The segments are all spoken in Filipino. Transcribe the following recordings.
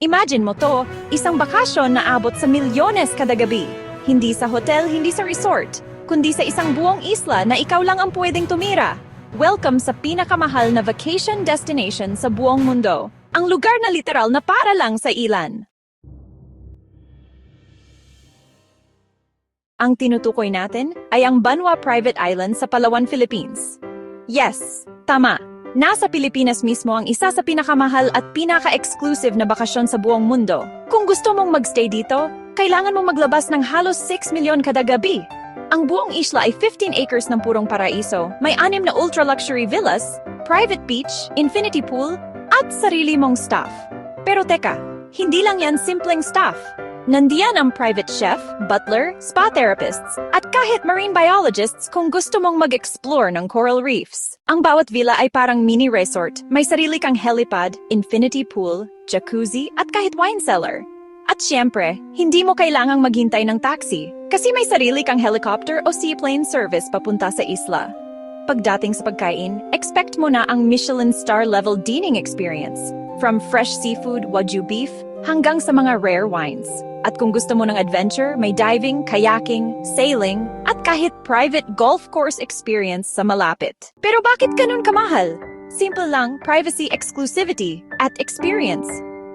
Imagine mo to, isang bakasyon na abot sa milyones kada gabi. Hindi sa hotel, hindi sa resort, kundi sa isang buong isla na ikaw lang ang pwedeng tumira. Welcome sa pinakamahal na vacation destination sa buong mundo. Ang lugar na literal na para lang sa ilan. Ang tinutukoy natin ay ang Banwa Private Island sa Palawan, Philippines. Yes, tama. Nasa Pilipinas mismo ang isa sa pinakamahal at pinaka-exclusive na bakasyon sa buong mundo. Kung gusto mong magstay dito, kailangan mong maglabas ng halos 6 milyon kada gabi. Ang buong isla ay 15 acres ng purong paraiso, may 6 na ultra-luxury villas, private beach, infinity pool, at sarili mong staff. Pero teka, hindi lang yan simpleng staff. Nandiyan ang private chef, butler, spa therapists, at kahit marine biologists kung gusto mong mag-explore ng coral reefs. Ang bawat villa ay parang mini resort, may sarili kang helipad, infinity pool, jacuzzi, at kahit wine cellar. At syempre, hindi mo kailangang maghintay ng taxi, kasi may sarili kang helicopter o seaplane service papunta sa isla. Pagdating sa pagkain, expect mo na ang Michelin star level dining experience, from fresh seafood, wagyu beef, hanggang sa mga rare wines. At kung gusto mo ng adventure, may diving, kayaking, sailing, at kahit private golf course experience sa malapit. Pero bakit ganun kamahal? Simple lang, privacy, exclusivity, at experience.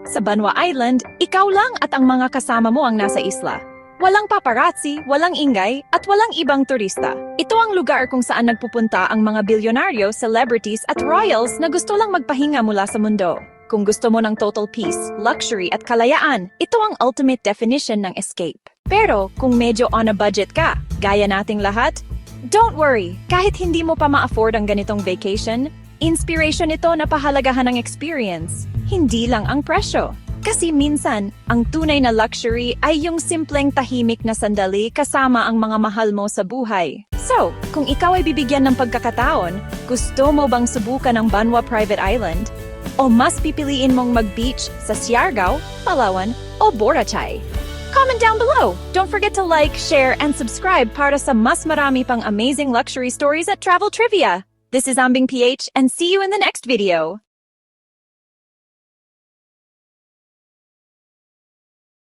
Sa Banwa Island, ikaw lang at ang mga kasama mo ang nasa isla. Walang paparazzi, walang ingay, at walang ibang turista. Ito ang lugar kung saan nagpupunta ang mga bilyonaryo, celebrities, at royals na gusto lang magpahinga mula sa mundo. Kung gusto mo ng total peace, luxury at kalayaan, ito ang ultimate definition ng escape. Pero kung medyo on a budget ka, gaya nating lahat, don't worry, kahit hindi mo pa ma-afford ang ganitong vacation, inspiration ito na pahalagahan ng experience, hindi lang ang presyo. Kasi minsan, ang tunay na luxury ay yung simpleng tahimik na sandali kasama ang mga mahal mo sa buhay. So, kung ikaw ay bibigyan ng pagkakataon, gusto mo bang subukan ang Banwa Private Island? O mas pipiliin mong mag-beach sa Siargao, Palawan, o Boracay? Comment down below! Don't forget to like, share, and subscribe para sa mas marami pang amazing luxury stories at travel trivia. This is Ambing PH, and see you in the next video.